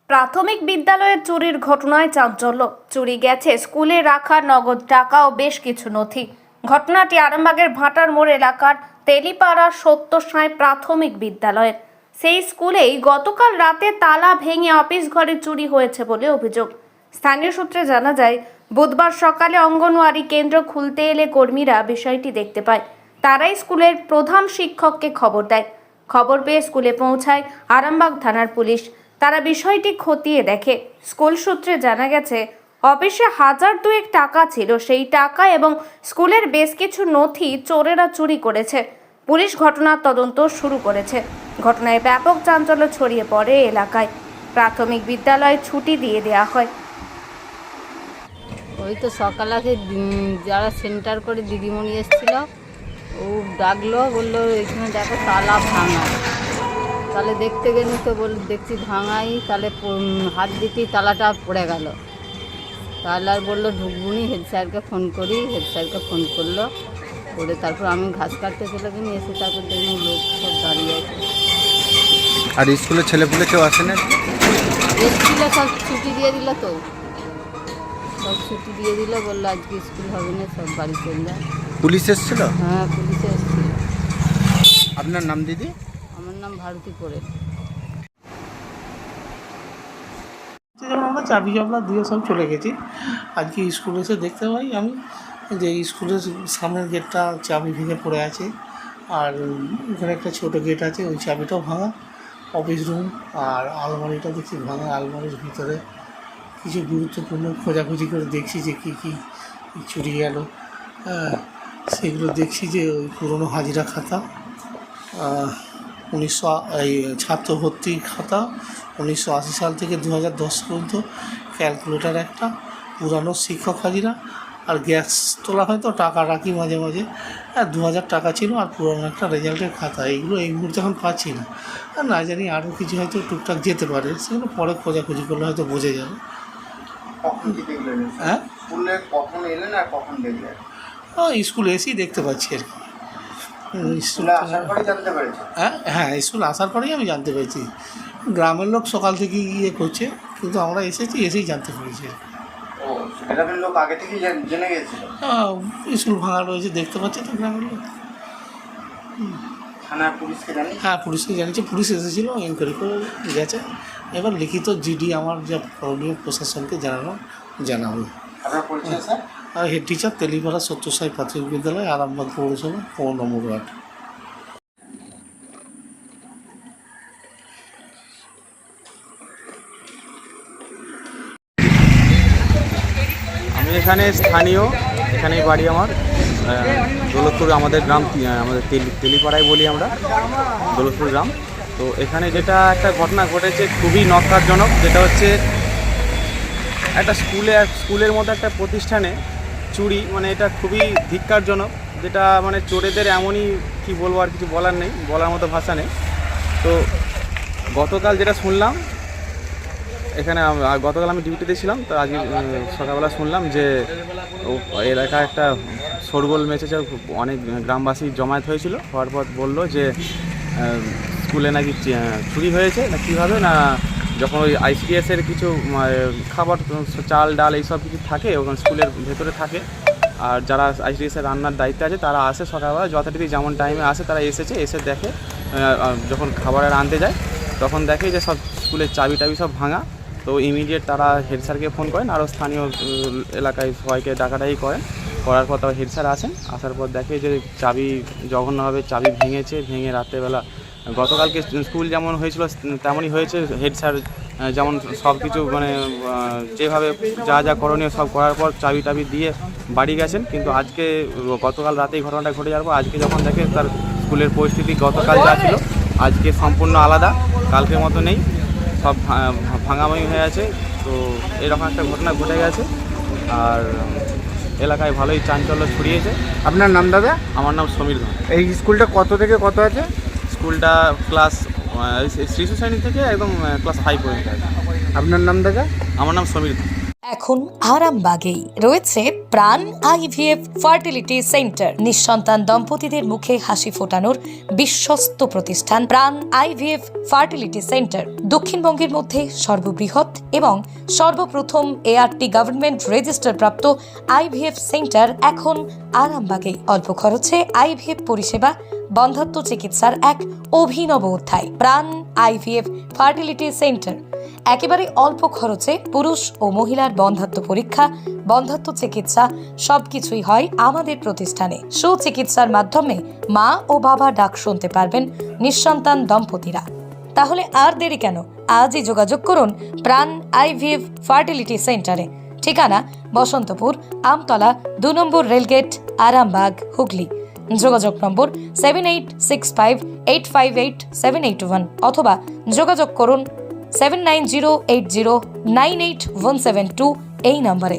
প্রাথমিক বিদ্যালয়ে চুরির ঘটনায় চাঞ্চল্য। চুরি গেছে স্কুলে রাখা নগদ টাকা ও বেশ কিছু নথি। ঘটনাটি আরামবাগের ভাটার মোড় এলাকার তেলিপাড়া সত্যসাই প্রাথমিক বিদ্যালয়ের। সেই স্কুলেই গতকাল রাতে তালা ভেঙে অফিস ঘরে চুরি হয়েছে বলে অভিযোগ। স্থানীয় সূত্রে জানা যায়, বুধবার সকালে অঙ্গনওয়াড়ি কেন্দ্র খুলতে এলে কর্মীরা বিষয়টি দেখতে পায়। তারাই স্কুলের প্রধান শিক্ষককে খবর দেয়। খবর পেয়ে স্কুলে পৌঁছায় আরামবাগ থানার পুলিশ। তারা বিষয়টি খতিয়ে দেখে। স্কুল সূত্রে জানা গেছে, অফিসে 1000 টাকা ছিল। সেই টাকা এবং স্কুলের বেশ কিছু নথি চোরেরা চুরি করেছে। পুলিশ ঘটনার তদন্ত শুরু করেছে। ঘটনায় ব্যাপক চাঞ্চল্য ছড়িয়ে পড়ে এলাকায়। প্রাথমিক বিদ্যালয়ে ছুটি দিয়ে দেওয়া হয়। ওই তো সকালে যারা সেন্টার করে দিদিমণি এসেছিল, ও ডাকলো, বললো এখানে দেখো তালা ভাঙা। তাহলে দেখতে গেলি তো দেখছি ভাঙাই, তাহলে হাত দিতেই তালাটা পড়ে গেল। তাহলে আর বললো ঢুকবুনি, হেড স্যারকে ফোন করি। হেড স্যারকে ফোন করলো, করে তারপর আমি ঘাস কাটতে চলে গেছি। এসে তারপর দেখুন লোক সব দাঁড়িয়ে আছে। আর স্কুলের ছেলেপুলে কেউ আসে না? স্কুলে সব ছুটি দিয়ে দিল, তো সব ছুটি দিয়ে দিল, বললো আজকে স্কুল হবে না, সব বাড়ি চলে যায়। পুলিশ এসেছিল? হ্যাঁ, পুলিশে এসেছিল। আপনার নাম দিদি? আমার নাম ভারতী পোড়েল। যেমন আমরা চাবি জবলা দিয়ে সব চলে গেছি। আজকে স্কুলে এসে দেখতে পাই আমি যে স্কুলের সামনের গেটটা চাবি ভেঙে পড়ে আছে, আর এখানে একটা ছোটো গেট আছে, ওই চাবিটাও ভাঙা। অফিস রুম আর আলমারিটা দেখছি ভাঙা। আলমারির ভিতরে কিছু গুরুত্বপূর্ণ খোঁজাখুঁজি করে দেখছি যে কী কী চুরি গেল। সেগুলো দেখছি যে ওই পুরনো হাজিরা খাতা, 1900 এই ছাত্র ভর্তি খাতা 1980 সাল থেকে 2010 পর্যন্ত, ক্যালকুলেটার একটা, পুরানো শিক্ষক হাজিরা, আর গ্যাস তোলা হয় তো টাকা রাখি মাঝে মাঝে, 2000 টাকা ছিল, আর পুরানো একটা রেজাল্টের খাতা। এইগুলো এই মুহূর্তে এখন পাচ্ছি না। আর না জানি আরও কিছু হয়তো টুকটাক যেতে পারে, সেগুলো পরে খোঁজাখুঁজি করলে হয়তো বোঝা যাবে। কখন কি দেখলেন? হ্যাঁ, স্কুলে কখন এলেন আর কখন দেখলেন? স্কুলে এসেই দেখতে পাচ্ছি আর কি। স্কুলে আসার পরে জানতে পেরেছেন? হ্যাঁ, স্কুল আসার পরেই আমি জানতে পেরেছি। গ্রামের লোক সকাল থেকে ইয়ে করছে, কিন্তু আমরা এসেই জানতে পেরেছি। ও, গ্রামের লোক আগে থেকেই জেনে গেছিল? স্কুল ভাঙা রয়েছে দেখতে পাচ্ছি তো গ্রামের লোক। থানার পুলিশকে জানি? হ্যাঁ, পুলিশকে জানিয়েছি। পুলিশ এসেছিলো, এনকোয়ারি করে গেছে। এবার লিখিত জিডি আমার যা করণীয় প্রশাসনকে জানা হবে। আপনার পরিচয় স্যার? আর হেড টিচার, তেলিপাড়া সত্যসাই প্রাথমিক বিদ্যালয়, আরামবাগ পৌরসভা, 4 নম্বর ওয়ার্ড। আমি এখানে স্থানীয়, এখানেই বাড়ি আমার। দৌলতপুর আমাদের গ্রাম, আমাদের তেলিপাড়ায় বলি আমরা, দৌলতপুর গ্রাম। তো এখানে যেটা একটা ঘটনা ঘটেছে খুবই নক্কারজনক, যেটা হচ্ছে একটা স্কুলের মতো একটা প্রতিষ্ঠানে চুরি। মানে এটা খুবই ধিক্কারজনক, যেটা মানে চোরেদের এমনই কি বলবো, আর কিছু বলার নেই, বলার মতো ভাষা নেই। তো গতকাল যেটা শুনলাম এখানে, গতকাল আমি ডিউটিতে ছিলাম, তো আজকে সকালবেলা শুনলাম যে এলাকায় একটা শোরগোল মেচেছে, অনেক গ্রামবাসী জমায়েত হয়েছিল। হওয়ার পর বললো যে স্কুলে নাকি চুরি হয়েছে, না কীভাবে না, যখন ওই আইসিডিএসের কিছু খাবার, চাল ডাল এইসব কিছু থাকে ওখানে স্কুলের ভেতরে থাকে, আর যারা আইসিডিএসের রান্নার দায়িত্বে আছে তারা আসে সকালবেলা, যথারীতি যেমন টাইমে আসে তারা এসে দেখে, যখন খাবারের আনতে যায় তখন দেখে যে সব স্কুলের চাবি সব ভাঙা। তো ইমিডিয়েট তারা হেড স্যারকে ফোন করেন, আরও স্থানীয় এলাকায় সবাইকে ডাকাডাকি করার পর তারা হেড স্যার আসেন। আসার পর দেখে যে চাবি জঘন্যভাবে চাবি ভেঙে রাত্রেবেলা, গতকালকে স্কুল যেমন হয়েছিল তেমনই হয়েছে। হেড স্যার যেমন সব কিছু মানে যেভাবে যা করণীয় সব করার পর চাবি দিয়ে বাড়ি গেছেন, কিন্তু আজকে গতকাল রাতেই ঘটনাটা ঘটে যাওয়ার পর আজকে যখন দেখে তার স্কুলের পরিস্থিতি গতকাল যা ছিল আজকে সম্পূর্ণ আলাদা, কালকের মতো নেই, সব ভাঙাভাঙি হয়ে আছে। তো এরকম একটা ঘটনা ঘটে গেছে, আর এলাকায় ভালোই চাঞ্চল্য ছড়িয়েছে। আপনার নাম দাদা? আমার নাম সমীর ঘন। এই স্কুলটা কত থেকে কত আছে? স্কুলটা ক্লাস শিশু শ্রেণী থেকে একদম ক্লাস 5 পর্যন্ত আছে। আপনার নাম দাদা? আমার নাম সমীর ঘন। এখন আরামবাগেই রয়েছে প্রাণ আইভিএফ ফার্টিলিটি সেন্টার। নিঃসন্তান দম্পতিদের মুখে হাসি ফোটানোর বিশ্বস্ত প্রতিষ্ঠান প্রাণ আইভিএফ ফার্টিলিটি সেন্টার। দক্ষিণবঙ্গের মধ্যে সর্ববৃহৎ এবং সর্বপ্রথম ART গভর্নমেন্ট রেজিস্টার প্রাপ্ত আইভিএফ সেন্টার এখন আরামবাগে। অল্প খরচে আইভিএফ পরিষেবা, বন্ধাত্ব চিকিৎসার এক অভিনব অধ্যায়। প্রাণ আইভিএফ ফার্টিলিটি সেন্টার একেবারে অল্প খরচে পুরুষ ও মহিলার বন্ধাত্ব পরীক্ষা, বন্ধাত্ব চিকিৎসা সবকিছুই হয় আমাদের প্রতিষ্ঠানে। সুচিকিৎসার মাধ্যমে মা ও বাবা ডাক শুনতে পারবেন নিঃসন্তান দম্পতিরা। তাহলে আর দেরি কেন? আজই যোগাযোগ করুন প্রাণ আইভিএফ ফার্টিলিটি সেন্টারে। ঠিকানা বসন্তপুর, আমতলা, 2 নম্বর রেলগেট, আরামবাগ, হুগলি। যোগাযোগ নম্বর 7865858781 অথবা যোগাযোগ করুন 7908098172 এই নম্বরে।